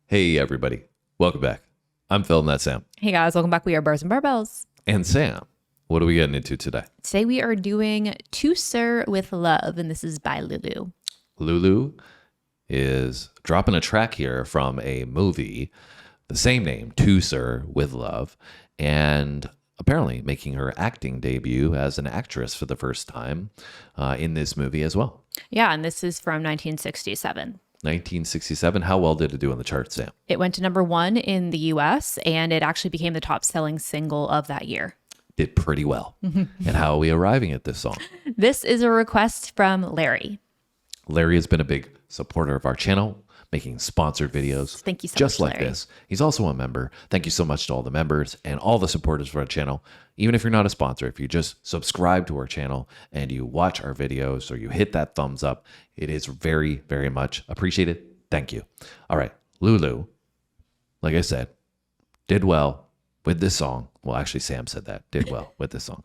Hey, everybody. Welcome back. I'm Phil and that's Sam. Hey guys, welcome back. We are Bars and Barbells. And Sam, what are we getting into today? Today we are doing To Sir with Love, and this is by Lulu. Lulu is dropping a track here from a movie, the same name, To Sir with Love, and apparently making her acting debut as an actress for the first time in this movie as well. Yeah, and this is from 1967. 1967. How well did it do on the charts, Sam? It went to #1 in the US, and it actually became the top selling single of that year. Did pretty well. And how are we arriving at this song? This is a request from Larry. Larry has been a big supporter of our channel, making sponsored videos. Thank you so just much, like Larry. this. He's also a member. Thank you so much to all the members and all the supporters of our channel. Even if you're not a sponsor, if you just subscribe to our channel and you watch our videos or you hit that thumbs up, it is very, very much appreciated. Thank you. All right. Lulu, like I said, did well with this song. Well, actually, Sam said that. Did well with this song.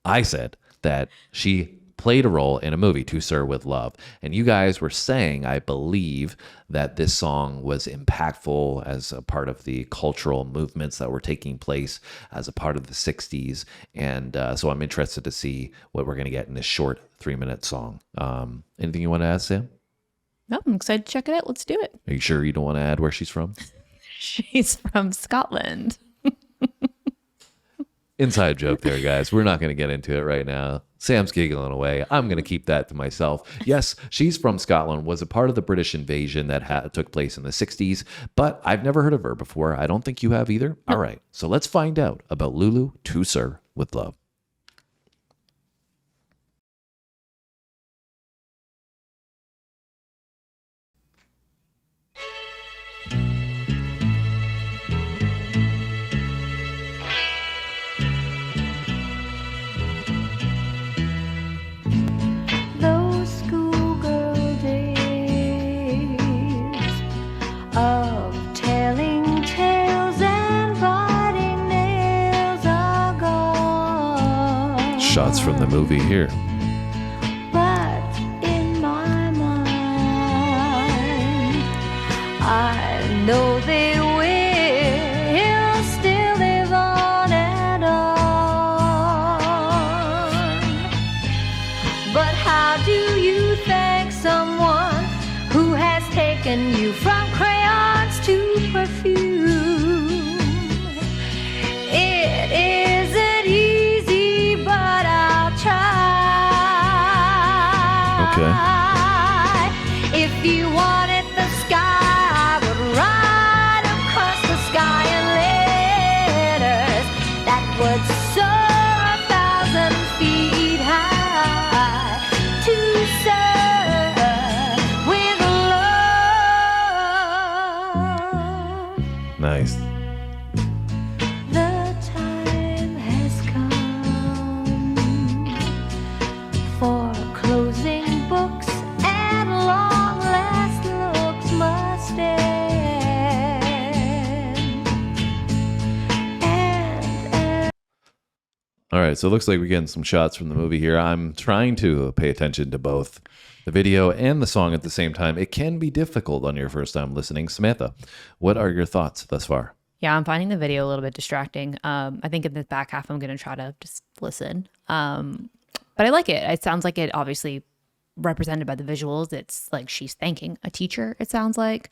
I said that she played a role in a movie, To Sir with Love. And you guys were saying, I believe, that this song was impactful as a part of the cultural movements that were taking place as a part of the 60s. And so I'm interested to see what we're going to get in this short 3-minute song. Anything you want to add, Sam? No, I'm excited to check it out. Let's do it. Are you sure you don't want to add where she's from? She's from Scotland. Inside joke there, guys. We're not going to get into it right now. Sam's giggling away. I'm going to keep that to myself. Yes, she's from Scotland, was a part of the British invasion that took place in the 60s, but I've never heard of her before. I don't think you have either. All right, so let's find out about Lulu, To Sir with Love. Those schoolgirl days of telling tales and biting nails are gone. Shots from the movie here. But in my mind, I know they will still live on and on. But how do you thank someone who has taken you from crayons to perfume? It isn't easy, but I'll try. Okay. If you wanted the sky, I would ride across the sky in letters that would soar 1,000 feet high. To serve with love. Nice. The time has come for closing books and long last looks must end. And All right, so it looks like we're getting some shots from the movie here. I'm trying to pay attention to both the video and the song at the same time. It can be difficult on your first time listening. Samantha, what are your thoughts thus far? Yeah, I'm finding the video a little bit distracting. I think in the back half, I'm going to try to just listen. But I like it. It sounds like it obviously represented by the visuals. It's like she's thanking a teacher, it sounds like.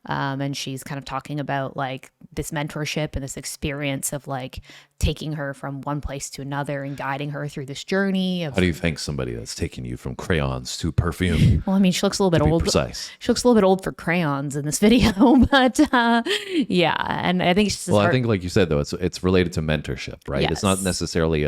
And she's kind of talking about like this mentorship and this experience of like taking her from one place to another and guiding her through this journey. How do you thank somebody that's taking you from crayons to perfume? Well, I mean, she looks a little bit Be old. precise. She looks a little bit old for crayons in this video, but yeah. And I think she's Well, I think like you said, though, it's related to mentorship, right? It's not Yes. necessarily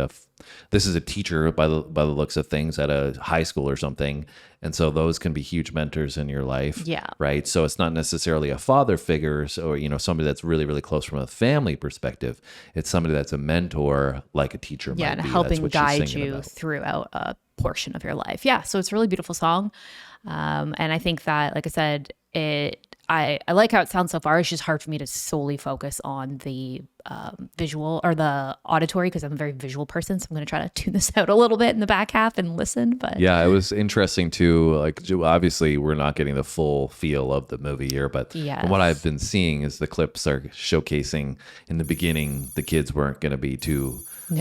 this is a teacher by the looks of things at a high school or something. And so those can be huge mentors in your life. Yeah. Right. So it's not necessarily a father figure or, somebody that's really, really close from a family perspective. It's somebody that's a mentor, like a teacher yeah, might and be. helping That's what she's guide singing you about. throughout a portion of your life. Yeah, so it's a really beautiful song. And I think that, like I said, I like how it sounds so far. It's just hard for me to solely focus on the visual or the auditory because I'm a very visual person. So I'm going to try to tune this out a little bit in the back half and listen. But Yeah, it was interesting too. Like, obviously, we're not getting the full feel of the movie here, but from what I've been seeing is the clips are showcasing in the beginning the kids weren't going to be too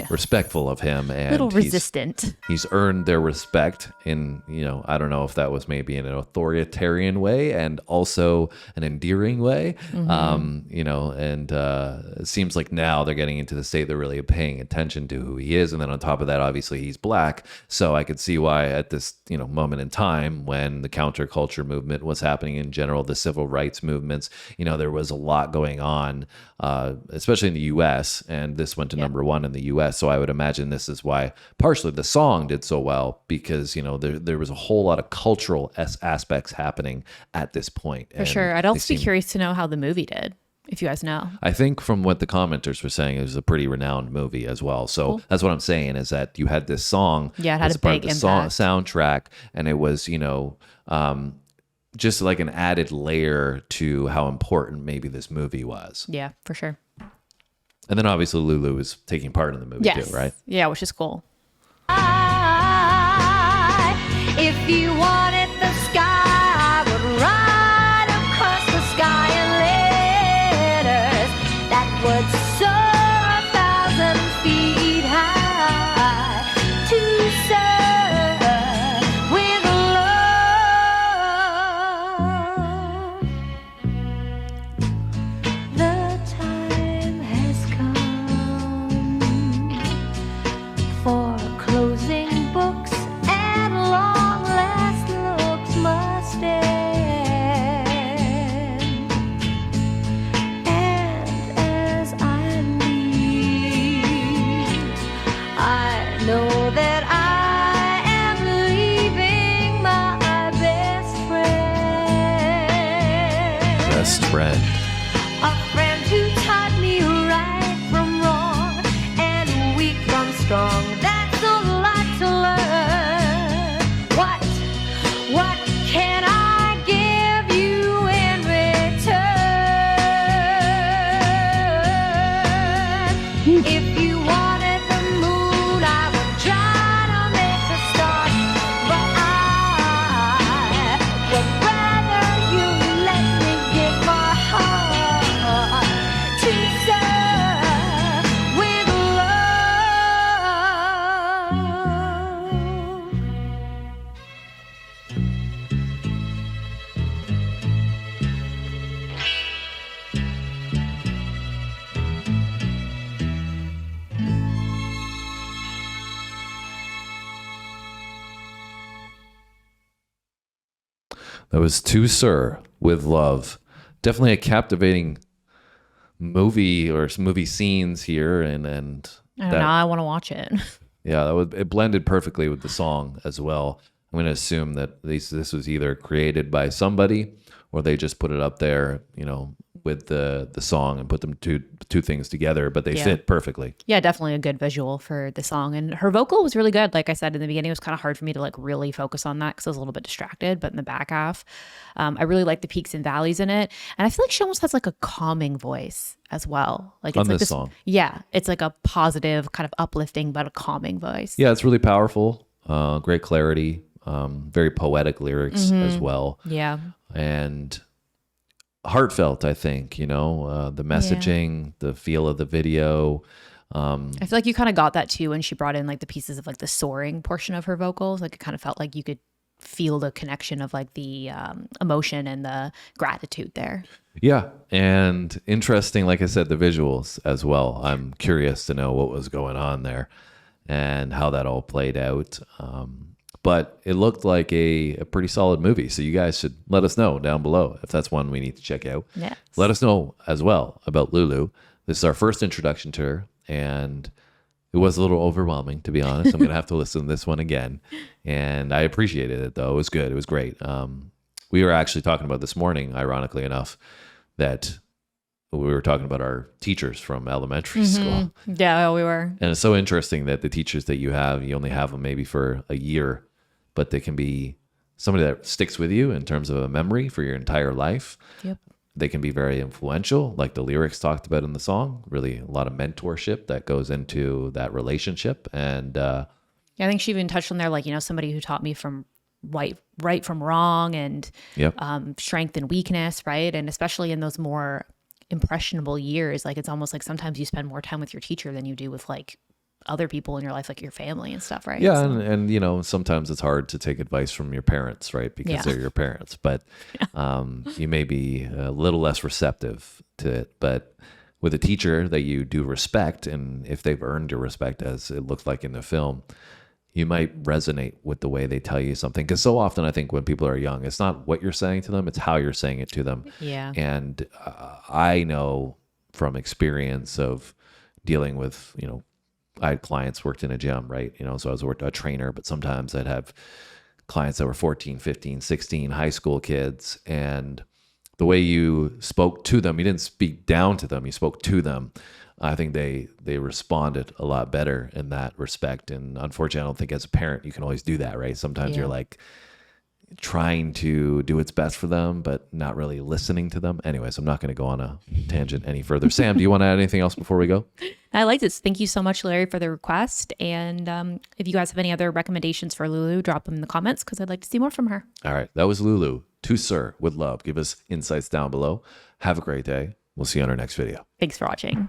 respectful of him, and little resistant. He's earned their respect in, I don't know if that was maybe in an authoritarian way and also an endearing way. And it seems like now they're getting into the state they're really paying attention to who he is. And then on top of that, obviously he's black. So I could see why at this, moment in time when the counterculture movement was happening in general, the civil rights movements, there was a lot going on, especially in the US, and this went to number one in the US. So I would imagine this is why partially the song did so well, because there was a whole lot of cultural aspects happening at this point. For sure. I'd also be curious to know how the movie did, if you guys know. I think from what the commenters were saying, it was a pretty renowned movie as well. So that's what I'm saying, is that you had this song it had as a part big of the impact. soundtrack, and it was just like an added layer to how important maybe this movie was. Yeah, for sure. And then obviously Lulu is taking part in the movie too, right? Yeah, which is cool. If you wanted the sky, I would ride across the sky in letters that would soar 1,000 feet high to serve with love. The time has come for closing books and long last looks must end. And as I leave, I know that I am leaving my best friend. Best friend. A friend who taught me right from wrong and weak from strong. That's a lot to learn. What can I give you in return? If you wanted the moon, I would try to make a start, but I would rather you let me give my heart to serve with That was To Sir with Love. Definitely a captivating movie or movie scenes here, and I don't know. I want to watch it. yeah, it blended perfectly with the song as well. I'm going to assume that this was either created by somebody or they just put it up there, with the song and put them two things together, but they fit perfectly. Yeah, definitely a good visual for the song. And her vocal was really good. Like I said in the beginning, it was kind of hard for me to like really focus on that because I was a little bit distracted. But in the back half, I really like the peaks and valleys in it. And I feel like she almost has like a calming voice as well. Like it's On like this song. Yeah, it's like a positive, kind of uplifting, but a calming voice. Yeah, it's really powerful. Great clarity. Very poetic lyrics as well. Yeah. And heartfelt, I think, the messaging, the feel of the video. I feel like you kind of got that too when she brought in like the pieces of like the soaring portion of her vocals. Like it kind of felt like you could feel the connection of like the emotion and the gratitude there. Yeah. And interesting, like I said, the visuals as well. I'm curious to know what was going on there and how that all played out. But it looked like a pretty solid movie. So you guys should let us know down below if that's one we need to check out. Yes. Let us know as well about Lulu. This is our first introduction to her, and it was a little overwhelming, to be honest. I'm going to have to listen to this one again. And I appreciated it, though. It was good. It was great. We were actually talking about this morning, ironically enough, that we were talking about our teachers from elementary school. Yeah, we were. And it's so interesting that the teachers that you only have them maybe for a year, but they can be somebody that sticks with you in terms of a memory for your entire life. Yep. They can be very influential, like the lyrics talked about in the song. Really, a lot of mentorship that goes into that relationship. And Yeah, I think she even touched on there, like, somebody who taught me from right from wrong and yep, strength and weakness, right? And especially in those more impressionable years, like it's almost like sometimes you spend more time with your teacher than you do with like other people in your life, like your family and stuff, right? yeah, So, and sometimes it's hard to take advice from your parents, right? Because Yeah. they're your parents, but you may be a little less receptive to it. But with a teacher that you do respect, and if they've earned your respect, as it looks like in the film, you might resonate with the way they tell you something. Because so often, I think when people are young, it's not what you're saying to them; it's how you're saying it to them. yeah. And I know from experience of dealing with, I had clients worked in a gym, right? So I was a trainer, but sometimes I'd have clients that were 14, 15, 16, high school kids. And the way you spoke to them, you didn't speak down to them, you spoke to them. I think they responded a lot better in that respect. And unfortunately, I don't think as a parent, you can always do that, right? Sometimes Yeah. you're like trying to do what's best for them, but not really listening to them. Anyways, I'm not going to go on a tangent any further. Sam, do you want to add anything else before we go? I liked it. Thank you so much, Larry, for the request. And if you guys have any other recommendations for Lulu, drop them in the comments because I'd like to see more from her. All right. That was Lulu. To Sir with love. Give us insights down below. Have a great day. We'll see you on our next video. Thanks for watching.